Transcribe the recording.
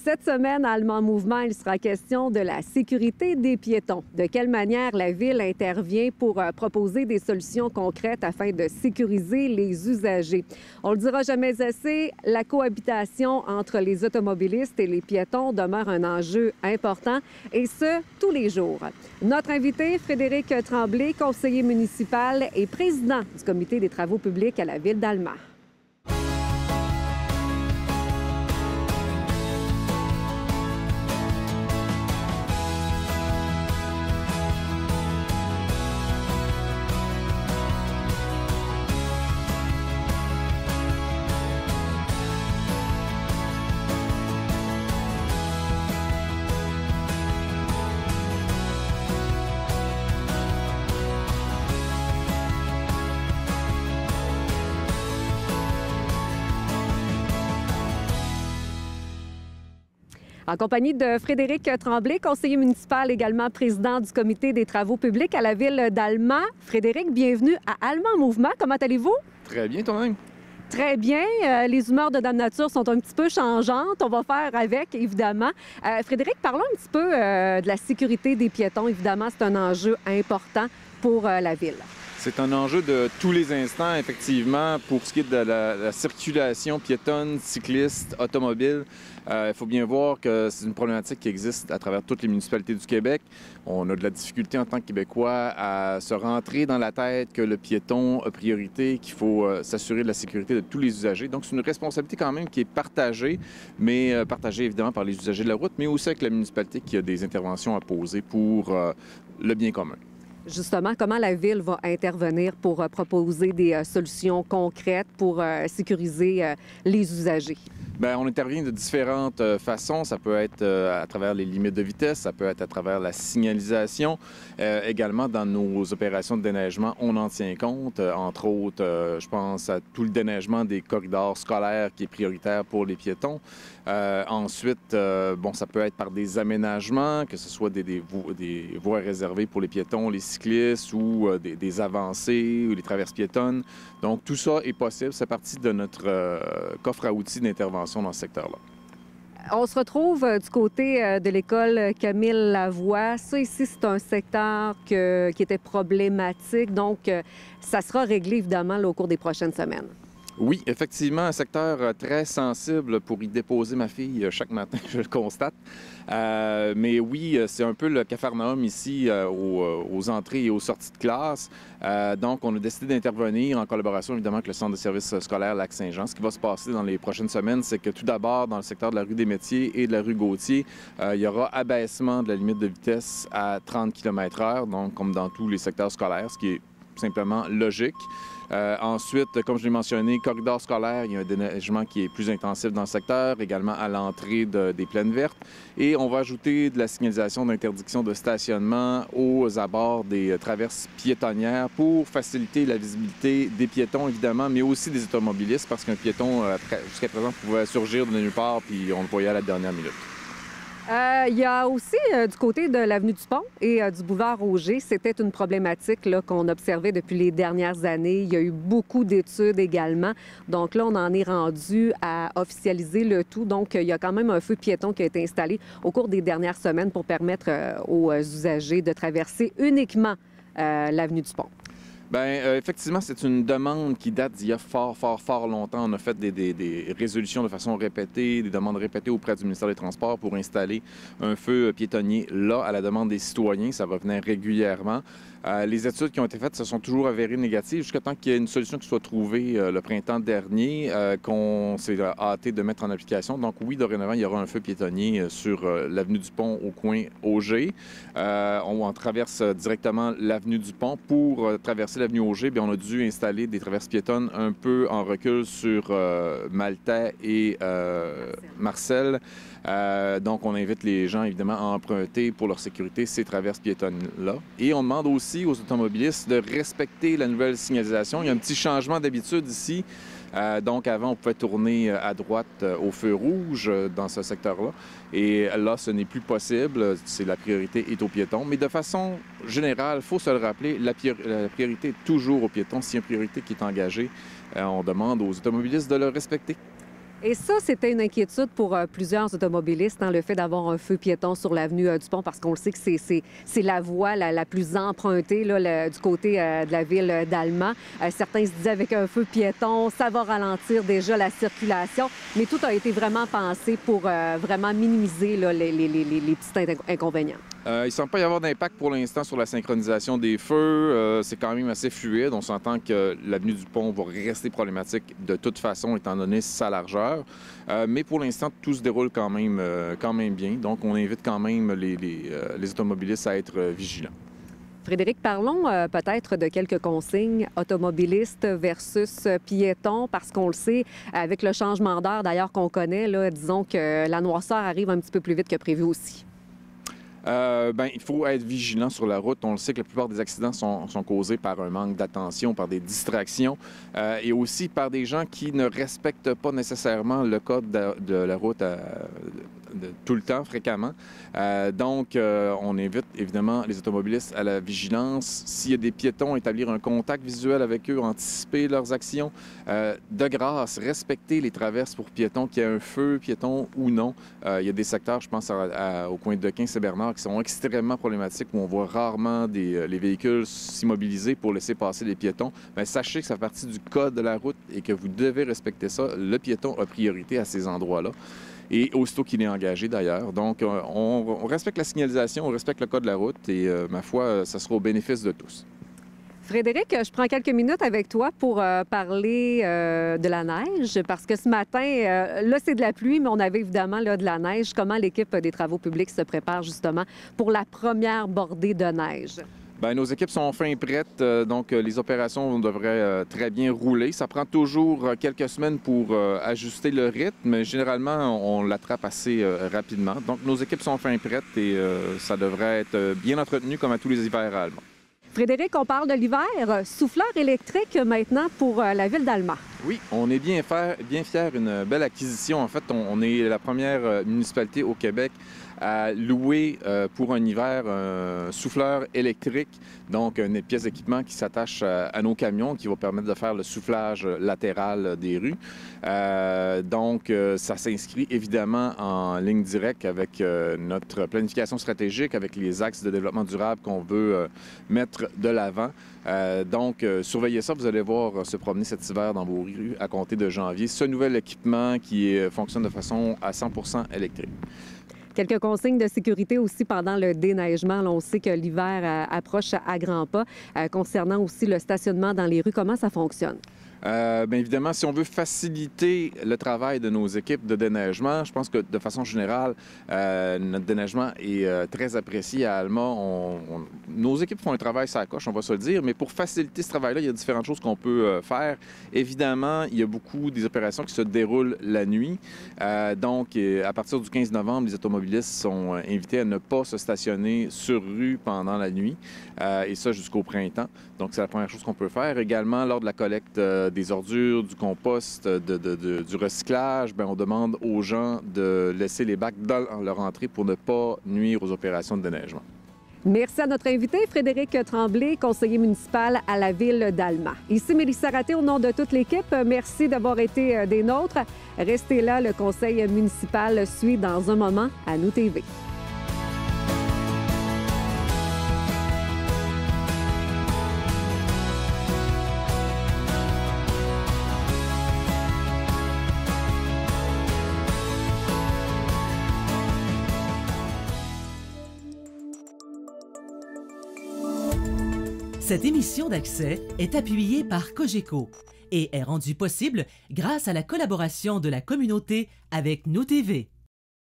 Cette semaine, à Allemand Mouvement, il sera question de la sécurité des piétons. De quelle manière la Ville intervient pour proposer des solutions concrètes afin de sécuriser les usagers. On le dira jamais assez, la cohabitation entre les automobilistes et les piétons demeure un enjeu important, et ce, tous les jours. Notre invité, Frédéric Tremblay, conseiller municipal et président du Comité des travaux publics à la Ville d'Allemand. En compagnie de Frédéric Tremblay, conseiller municipal, également président du Comité des travaux publics à la Ville d'Allemand. Frédéric, bienvenue à Allemand Mouvement. Comment allez-vous? Très bien, toi-même. Très bien. Les humeurs de Dame Nature sont un petit peu changeantes. On va faire avec, évidemment. Frédéric, parlons un petit peu de la sécurité des piétons. Évidemment, c'est un enjeu important pour la Ville. C'est un enjeu de tous les instants, effectivement, pour ce qui est de la circulation piétonne, cycliste, automobile. Il faut bien voir que c'est une problématique qui existe à travers toutes les municipalités du Québec. On a de la difficulté en tant que Québécois à se rentrer dans la tête que le piéton a priorité, qu'il faut s'assurer de la sécurité de tous les usagers. Donc, c'est une responsabilité quand même qui est partagée, mais partagée évidemment par les usagers de la route, mais aussi avec la municipalité qui a des interventions à poser pour le bien commun. Justement, comment la Ville va intervenir pour proposer des solutions concrètes pour sécuriser les usagers? Bien, on intervient de différentes façons. Ça peut être à travers les limites de vitesse, ça peut être à travers la signalisation. Également, dans nos opérations de déneigement, on en tient compte. Entre autres, je pense à tout le déneigement des corridors scolaires qui est prioritaire pour les piétons. Ensuite, bon, ça peut être par des aménagements, que ce soit des voies réservées pour les piétons, les cyclistes ou des avancées ou les traverses piétonnes. Donc, tout ça est possible. C'est partie de notre coffre à outils d'intervention dans ce secteur-là. On se retrouve du côté de l'école Camille Lavoie. Ça, ici, c'est un secteur qui était problématique. Donc, ça sera réglé, évidemment, là, au cours des prochaines semaines. Oui, effectivement, un secteur très sensible pour y déposer ma fille chaque matin, je le constate. Mais oui, c'est un peu le capharnaüm ici aux entrées et aux sorties de classe. Donc, on a décidé d'intervenir en collaboration évidemment avec le Centre de services scolaires Lac-Saint-Jean. Ce qui va se passer dans les prochaines semaines, c'est que tout d'abord, dans le secteur de la rue des Métiers et de la rue Gauthier, il y aura abaissement de la limite de vitesse à 30 km/h, donc comme dans tous les secteurs scolaires, ce qui est simplement logique. Ensuite, comme je l'ai mentionné, corridor scolaire, il y a un déneigement qui est plus intensif dans le secteur, également à l'entrée des plaines vertes. Et on va ajouter de la signalisation d'interdiction de stationnement aux abords des traverses piétonnières pour faciliter la visibilité des piétons, évidemment, mais aussi des automobilistes, parce qu'un piéton, jusqu'à présent, pouvait surgir de nulle part, puis on le voyait à la dernière minute. Il y a aussi du côté de l'avenue du Pont et du boulevard Roger, c'était une problématique qu'on observait depuis les dernières années. Il y a eu beaucoup d'études également. Donc là, on en est rendu à officialiser le tout. Donc, il y a quand même un feu piéton qui a été installé au cours des dernières semaines pour permettre aux usagers de traverser uniquement l'avenue du Pont. Bien, effectivement, c'est une demande qui date d'il y a fort longtemps. On a fait des résolutions de façon répétée, des demandes répétées auprès du ministère des Transports pour installer un feu piétonnier là, à la demande des citoyens. Ça va venir régulièrement. Les études qui ont été faites se sont toujours avérées négatives jusqu'à temps qu'il y ait une solution qui soit trouvée le printemps dernier, qu'on s'est hâté de mettre en application. Donc oui, dorénavant, il y aura un feu piétonnier sur l'avenue du Pont au coin Auger. On traverse directement l'avenue du Pont. Pour traverser l'avenue Auger, bien, on a dû installer des traverses piétonnes un peu en recul sur Maltais et Marcel. Donc, on invite les gens, évidemment, à emprunter pour leur sécurité ces traverses piétonnes-là. Et on demande aussi aux automobilistes de respecter la nouvelle signalisation. Il y a un petit changement d'habitude ici. Donc, avant, on pouvait tourner à droite au feu rouge dans ce secteur-là. Et là, ce n'est plus possible. La priorité est aux piétons. Mais de façon générale, il faut se le rappeler, la priorité est toujours aux piétons. S'il y a une priorité qui est engagée, on demande aux automobilistes de le respecter. Et ça, c'était une inquiétude pour plusieurs automobilistes, le fait d'avoir un feu piéton sur l'avenue du Pont, parce qu'on le sait que c'est la voie la plus empruntée là, du côté de la ville d'Alma. Certains se disaient avec un feu piéton, ça va ralentir déjà la circulation, mais tout a été vraiment pensé pour vraiment minimiser là, les petits inconvénients. Il ne semble pas y avoir d'impact pour l'instant sur la synchronisation des feux. C'est quand même assez fluide. On s'entend que l'avenue du Pont va rester problématique de toute façon, étant donné sa largeur. Mais pour l'instant, tout se déroule quand même bien. Donc, on invite quand même les automobilistes à être vigilants. Frédéric, parlons peut-être de quelques consignes automobilistes versus piétons, parce qu'on le sait, avec le changement d'heure d'ailleurs qu'on connaît, là, disons que la noirceur arrive un petit peu plus vite que prévu aussi. Il faut être vigilant sur la route. On le sait que la plupart des accidents sont causés par un manque d'attention, par des distractions et aussi par des gens qui ne respectent pas nécessairement le code de la route tout le temps, fréquemment. On invite évidemment les automobilistes à la vigilance. S'il y a des piétons, établir un contact visuel avec eux, anticiper leurs actions. De grâce, respecter les traverses pour piétons, qu'il y ait un feu piéton ou non. Il y a des secteurs, je pense au coin de Dequin-Saint-Bernard, qui sont extrêmement problématiques, où on voit rarement les véhicules s'immobiliser pour laisser passer les piétons. Mais sachez que ça fait partie du code de la route et que vous devez respecter ça. Le piéton a priorité à ces endroits-là. Et aussitôt qu'il est engagé, d'ailleurs. Donc, on respecte la signalisation, on respecte le code de la route et, ma foi, ça sera au bénéfice de tous. Frédéric, je prends quelques minutes avec toi pour parler de la neige, parce que ce matin, là, c'est de la pluie, mais on avait évidemment là, de la neige. Comment l'équipe des travaux publics se prépare justement pour la première bordée de neige? Bien, nos équipes sont fin prêtes, donc les opérations devraient très bien rouler. Ça prend toujours quelques semaines pour ajuster le rythme, mais généralement, on l'attrape assez rapidement. Donc, nos équipes sont fin prêtes et ça devrait être bien entretenu comme à tous les hivers à Alma. Frédéric, on parle de l'hiver. Souffleur électrique maintenant pour la ville d'Alma. Oui, on est bien fiers. Une belle acquisition. En fait, on est la première municipalité au Québec à louer pour un hiver un souffleur électrique, donc une pièce d'équipement qui s'attache à nos camions, qui va permettre de faire le soufflage latéral des rues. Ça s'inscrit évidemment en ligne directe avec notre planification stratégique, avec les axes de développement durable qu'on veut mettre de l'avant. Surveillez ça, vous allez voir se promener cet hiver dans vos rues à compter de janvier. Ce nouvel équipement qui fonctionne de façon à 100% électrique. Quelques consignes de sécurité aussi pendant le déneigement. Là, on sait que l'hiver approche à grands pas. Concernant aussi le stationnement dans les rues, comment ça fonctionne? Bien évidemment, si on veut faciliter le travail de nos équipes de déneigement, je pense que de façon générale, notre déneigement est très apprécié à Alma. Nos équipes font un travail sur la coche, on va se le dire, mais pour faciliter ce travail-là, il y a différentes choses qu'on peut faire. Évidemment, il y a beaucoup des opérations qui se déroulent la nuit. À partir du 15 novembre, les automobilistes sont invités à ne pas se stationner sur rue pendant la nuit, et ça jusqu'au printemps. Donc, c'est la première chose qu'on peut faire. Également, lors de la collecte des ordures, du compost, du recyclage, bien, on demande aux gens de laisser les bacs dans leur entrée pour ne pas nuire aux opérations de déneigement. Merci à notre invité, Frédéric Tremblay, conseiller municipal à la ville d'Alma. Ici, Mélissa Raté, au nom de toute l'équipe, merci d'avoir été des nôtres. Restez là, le conseil municipal suit dans un moment à Nous TV. Cette émission d'Accès est appuyée par Cogeco et est rendue possible grâce à la collaboration de la communauté avec Nous TV.